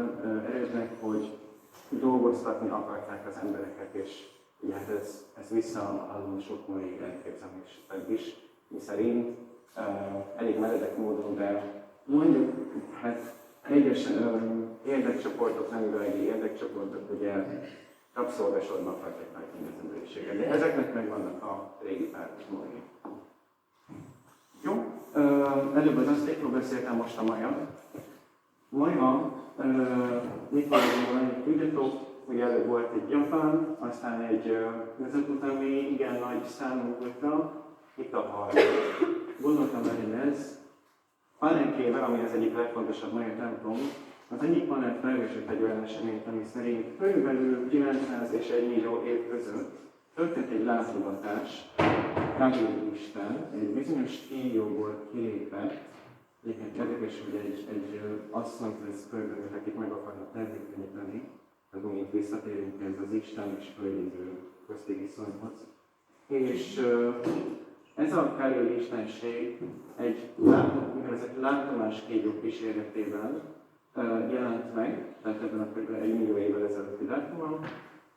erednek, hogy dolgoztatni akarták az embereket, és ugye hát ez visszaálló sok mai elképzelésben is, miszerint elég meredek módon, de mondjuk hát egyes érdekcsoportok, neművelegi érdekcsoportok ugye rabszolgasorban tartják meg az emberiséget, de ezeknek megvannak a régi párhuzamai. Jó, előbb az aztékról beszéltem, most a maja. Maja, mikor tudjátok, ugye előbb volt egy japán, aztán egy mezopotámi, igen nagy számú volta, itt a harmadik. Gondoltam hogy ez Palenkével, ami az egyik legfontosabb maja templom, az egyik panel felvésett egy olyan eseményt, ami szerint körülbelül 900 és 1 millió év között történt egy látogatás, Kagyu Isten, egy bizonyos stíljóból kilépett. Egyébként érdekes, hogy egy asszonyt lesz körülbelül, akik meg akarnak termékenyíteni, tehát úgy visszatérünk ez az Isten és földidő közti viszonyhoz. És ez a Kagyu istenség egy látomáskígyó kíséretében jelent meg, tehát ebben a kb. 1 millió évvel ezelőtti dátumon,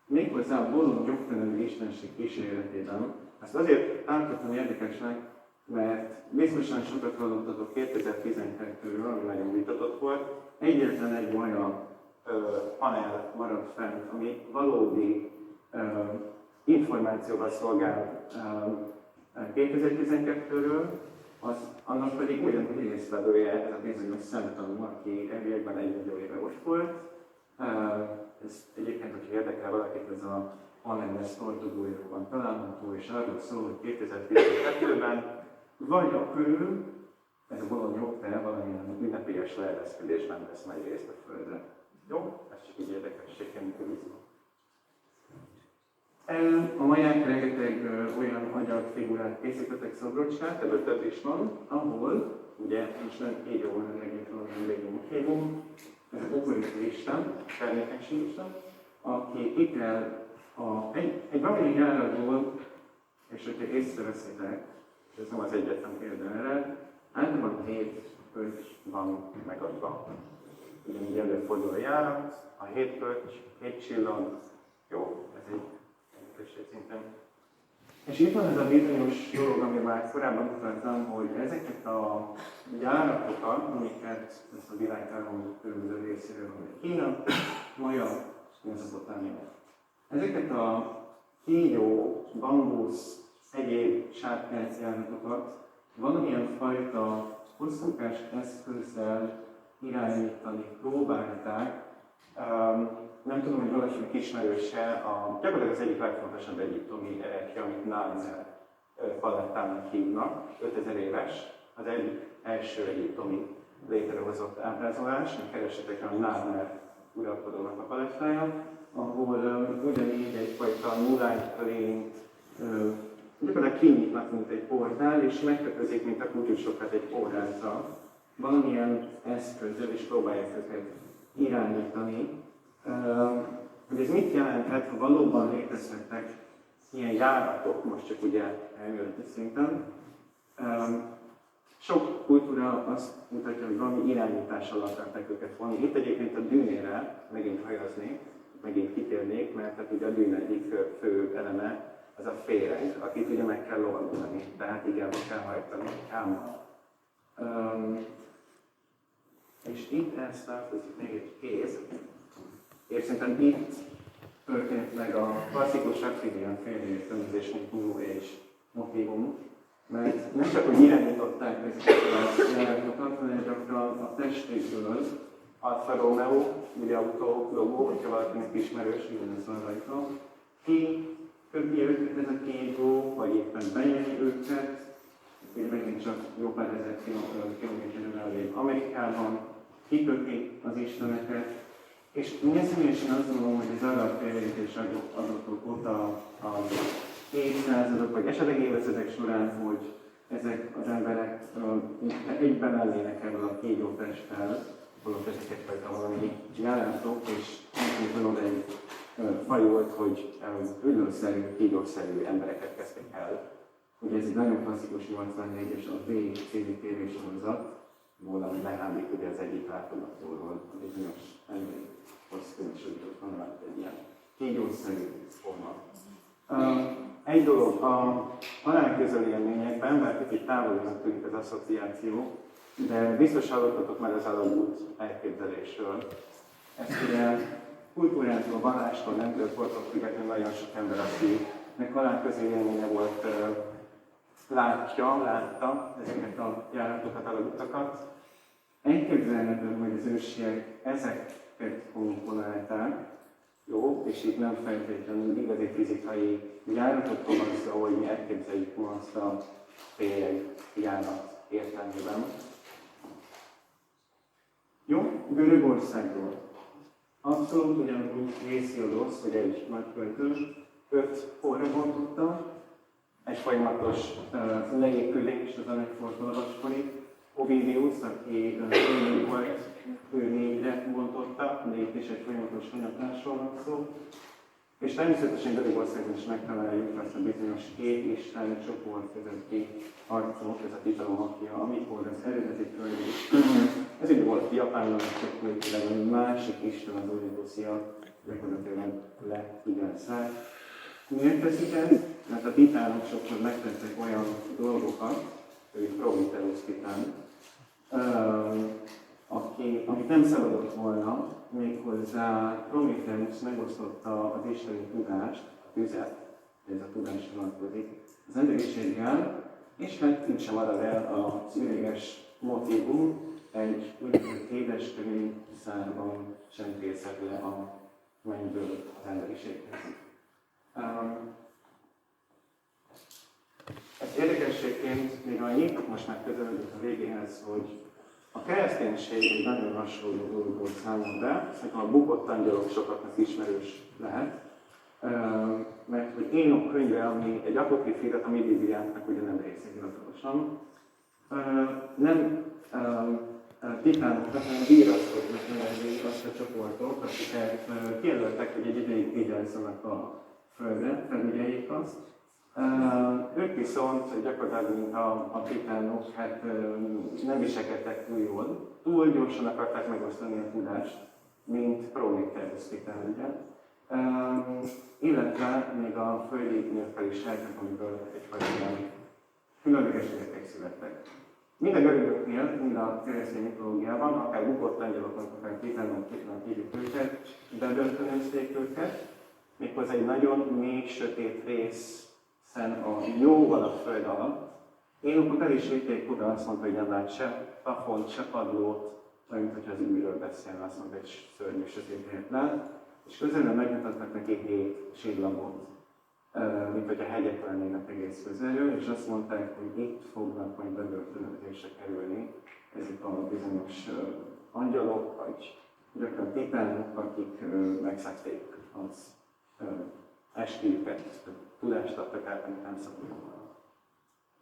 méghozzá a bolond jogtalanul istenség kíséretében. Ezt azért tartottam érdekesnek, mert biztosan sokat hallottatok 2012-ről, ami nagyon vitatott volt. Egyetlen egy maja panel maradt fent, ami valódi információval szolgál 2012-ről, annak pedig ugyanúgy résztvevője ez a bizonyos szemtanú, aki elviekben 1 millió éve ott volt. Ez egyébként, hogyha érdekel valakit, ez a Panelles Ortodóiróban található, és arról szól, hogy 2012-ben vagy a kő, ez a bolond jogtel valamilyen ünnepélyes leereszkedésben vesz majd részt a Földre. Jó? Ez csak így érdekességként körülbelül. A maják rengeteg olyan agyagfigurát készítettek, szobrocskát, ebből több is van, ahol ugye, és nem kígyó, hanem megint valami régi motívum. Ez a kukoricalista, termékenységista, aki ítél egy valamilyen járatból, és hogyha észreveszitek, és ez nem az egyetlen példa erre, általában 7 pötty van megadva. Ugyanígy előfordul a járat, a 7 pötty, 7 csillag, jó, ez egy szinten. És itt van ez a bizonyos dolog, ami már korábban mutattam, hogy ezeket a járatokat, amiket ezt a világtáron különböző részéről, hogy Kína, Maja, Mezopotámia. Ezeket a kígyó, bambusz, egyéb sárkány járatokat valamilyen fajta hosszúkás eszközzel irányítani próbálták. Nem tudom, hogy valakinek ismerőse, gyakorlatilag az egyik legfontosabb egyiptomi erekje, amit Názer palettának hívnak, 5000 éves, az egyik első egyiptomi létrehozott ábrázolás, meg keresetek a Názer uralkodónak a palettája, ahol ugyanígy egyfajta nullányt gyakorlatilag kinyitnak, mint egy portál, és megkötözik, mint a kutyusokat egy porrázzal. Valamilyen eszközzel is próbálják őket irányítani. Hogy ez mit jelenthet, ha valóban létezhetnek ilyen járatok, most csak ugye elméleti szinten. Sok kultúra azt mutatja, hogy valami irányítás alatt akarták őket vonni. Itt egyébként a dűnére megint hajaznék, megint kitérnék, mert hát ugye a dűn egyik fő eleme az a féreg, akit ugye meg kell lovagolni, tehát igen, kell hajtani, ám. És itt ezt tartozik még egy kéz, és szerintem itt történt meg a klasszikus reptilian félreértelmezés, mint New Age motívum, mert nem csak, hogy irányították ezeket a járatokat, hanem gyakran a testükből Alfa Romeo, ugye autó logó, hogyha valakinek ismerős, ugyanez van rajta, ki köpi őket ez a kígyó, vagy éppen benyeli őket, ugye megint csak jó pár ezer kilométerrel elég Amerikában, kiköpi az isteneket, és én személyesen azt gondolom, hogy az arab félreértés adatok óta a évszázadok, vagy esetleg évezredek során, hogy ezek az emberek egyben lennének ebből a kígyótesttel, holott ezeket fajta valami járátok, és nem oda egy faj volt, hogy üldözszerű, kígyószerű embereket kezdtek el. Ugye ez egy nagyon klasszikus 84-es a V-című sorozat, volna lehálik ugye az egyik látogatóról, a bizonyos emberi hosszúsodított van egy ilyen kígyószerű forma. Egy dolog, a halálközeli élményekben, bár kicsit távolinak tűnik az asszociáció, de biztos hallottatok már az alagút elképzelésről. Ezt ugye kultúrától, vallástól, nemtől, kortól függetlenül nagyon sok ember, akinek halálközeli élménye volt, látta ezeket a járatokat, alagutakat. Elképzelhető, hogy az ősiek ezeket komponálták, jó, és itt nem feltétlenül igazi fizikai járatokról van szó, hogy mi elképzeljük ma azt a féreg járat értelmében. Jó, Görögországról. Abszolút ugyanúgy Hésziodosz, hogy egy nagy költő, 5 porra bontotta, egy folyamatos leépülés az anekfortolvaskori. Ovidius, aki volt, ő 4-re bontotta, de itt is egy folyamatos hanyatlásról van szó. És természetesen Görögországban is megtaláljuk azt a bizonyos két isten csoport közötti harcot, ez a titanomakia, amikor az eredeti földi. Ez ugye volt Japánban, csak egy másik isten, az Ovidusia, gyakorlatilag leigázták. Miért teszik ezt? Mert a titánok sokszor megtettek olyan dolgokat, ő Prometheus titán, amit nem szabadott volna, méghozzá Prometheus megosztotta az isteni tudást, a tüzet, ez a tudás vonatkozik, az emberiséggel, és hát így sem marad el az üreges motívum, egy úgynevezett édeskönyv szárban sem tészed le a mennyből az emberiséghez. Ez érdekességként még annyit, most már közeledünk a végéhez, hogy a kereszténység egy nagyon hasonló dolog volt számomra, szerintem a bukott angyalok sokaknak ismerős lehet, mert hogy Énok könyve, ami egy apokrif írat a mi Bibliánknak ugye nem része hivatalosan, Nem titánoknak, hanem víraszoknak nevezik azt a csoportot, akiket kijelöltek, hogy egy ideig vigyázzanak a Földre, felügyeljék azt. Ők viszont gyakorlatilag, mint a titánok, hát nem viselkedtek túl jól. Túl gyorsan akarták megosztani a tudást, mint Prometheus titán, ugye. Illetve még a földi nőkkel is sejtek, amiből egyfajta különleges érték születtek. Mind a görögöknél, mind a keresztény mitológiában, akár bukott angyaloknak, akár titánok hívjuk őket, bedöntönözték őket, méghozzá egy nagyon mély, sötét részen a jóval a föld alatt. Énokot el is vitték oda, azt mondta, hogy nem lát se plafont, se padlót, mint hogyha az űrről beszélne, azt mondta, egy szörnyű sötét helyet lát. És közelről megmutattak neki 7 csillagot, mint hogy a hegyek lennének egész közelről, és azt mondták, hogy itt fognak majd bebörtönözésre kerülni ezek a bizonyos angyalok, vagy gyakran titánok, akik megszekték az esküjüket, tudást adtak át, amit nem szabad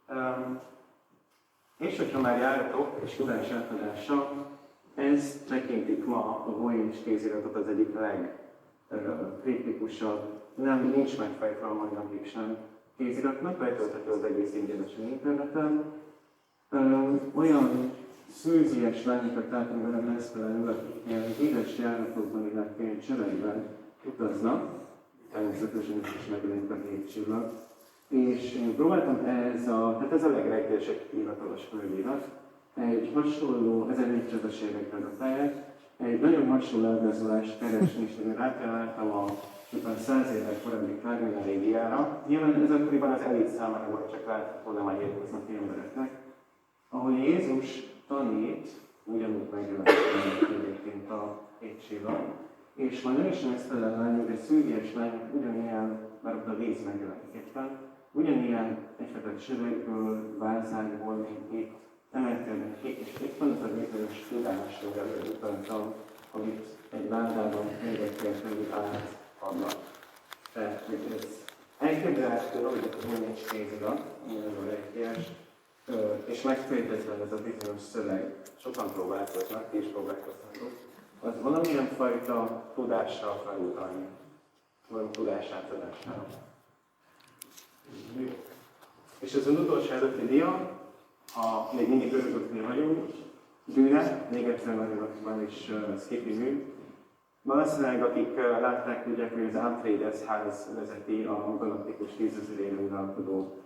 volna. És hogyha már járatok, és tudás átadása, ez tekintik ma a Voynich kéziratot az egyik legkritikusabb, nincs megfejtve a mai napig sem kéziratnak, letölthető az egész ingyenesen interneten. Olyan szűzies lányokat látunk vele mesztelenül, akik ilyen híres járatokban, illetve cselekben utaznak, természetesen is megjelenik a 7 csillag. És én próbáltam tehát ez a legrejtélyesebb hivatalos földirat, egy hasonló 1400-as évekre datálják, egy nagyon hasonló ábrázolást keresni, és én rátaláltam a 100 évvel korábbi Carmina Régiára. Nyilván ez akkoriban az elit számára volt, csak látható, nem a hétköznapi embereknek, ahol Jézus tanít, ugyanúgy megjelenik egyébként a 7 csillag, és majd nem is mesztelen lányok, de szűrjes lányok ugyanilyen, már ott a víz megjelenik éppen, ugyanilyen egyfajta csövekből, vázákból, mint itt emelkednek ki, és itt van az a bizonyos tudásról előutaltam, amit egy vándában évekkel felül átadnak. Tehát, hogy ez elképzelhető, hogy a Voynich kézirat, nagyon rejtélyes, és megfejtetlen ez a bizonyos szöveg, sokan próbálkoznak, és próbálkoznak, az valamilyen fajta tudással felutalni, vagy tudásátadására. És ez az utolsó előtti dia, még mindig görögöknél vagyunk, Dűne, még egyszer nagyon is skipi mű. Valószínűleg akik látták, tudják, hogy az Atreides ház vezeti a galaktikus 10.000 éve uralkodó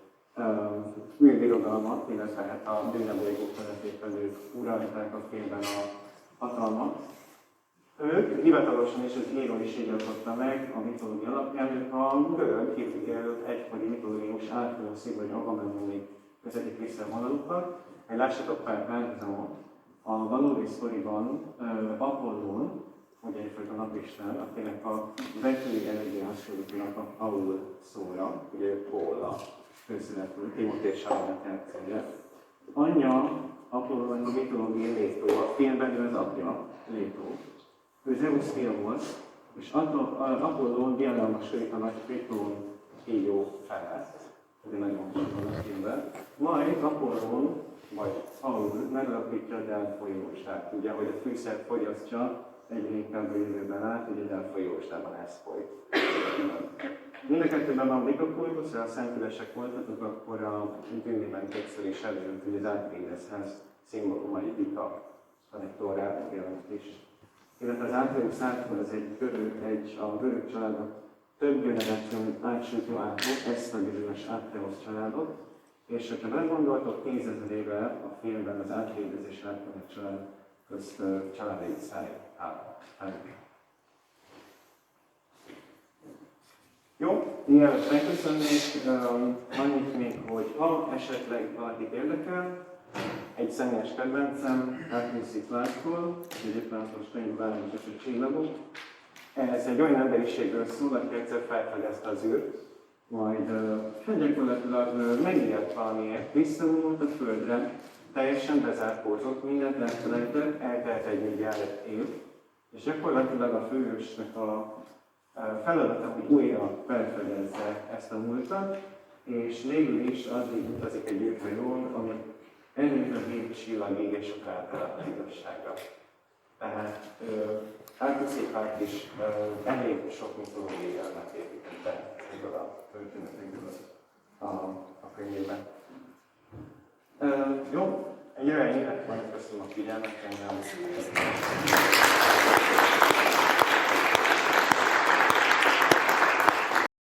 űrbirodalmat, illetve hát a Dűne bolygók vezetékben ők uralták a filmben a hatalmat. Ők hivatalosan is az író is így alkotta meg a mitológia alapján, ők a görög hívjuk egykori mitológius Ártúszi vagy Agamemnonig vezetik vissza a vonalukat. Lássatok pár párhuzamot. A valódi sztoriban Apollón, ugye egyfajta napisten, akinek a betűi eléggé hasonlítanak a Paul szóra, ugye Póla főszereplő, Timothée Chalamet játszója. Anyja Apollón a mitológiai Létó, a filmben ő az apja, Létó. Ő Zeus fia volt, és Apollón diadalmasait a nagy Kriton kígyó felett. Ez egy nagyon hasonló a filmben. Majd Apollón, vagy Paul megalapítja a Delfoi jóstát. Ugye, hogy a fűszert fogyasztja, egyre inkább a jövőben át, hogy a Delfoi jóstában ez folyt. Mind a kettőben van Mikrokultusz, ha a szentülesek voltatok, akkor a Dűnében többször is előjött, hogy az Atreideshez szimbóluma egy vita konnektorát jelent is. Illetve az Atreus átról az a görög családok több generáción átsújtó átok, ezt a bizonyos Atreus családot, és hogyha belegondoltok, 10.000 éve a filmben az Atreides és Atreus család közt családi száj áll. Jó, mielőtt megköszönnék, annyit még, hogy ha esetleg valakit érdekel, egy személyes kedvencem, Arthur Clarke-tól, egyébként most könyv Vállalkozás a csillagok. Ez egy olyan emberiségről szól, aki egyszer felfedezte az űrt, majd gyakorlatilag megélt valamiért, visszavonult a Földre, teljesen bezárkózott, mindent elfelejtett, eltelt 1 milliárd év, és gyakorlatilag a főhősnek a feladata, hogy újra felfedezze ezt a múltat, és végül is addig utazik egy űrhajón, ami Ennyi, mint a csillag ég és sokára az igazságra. Tehát Artuszépák is elég sok mitológiai elmet építette ebből a történetekből a könyvében. Jó, egy olyan élet, majd köszönöm a figyelmet, engem.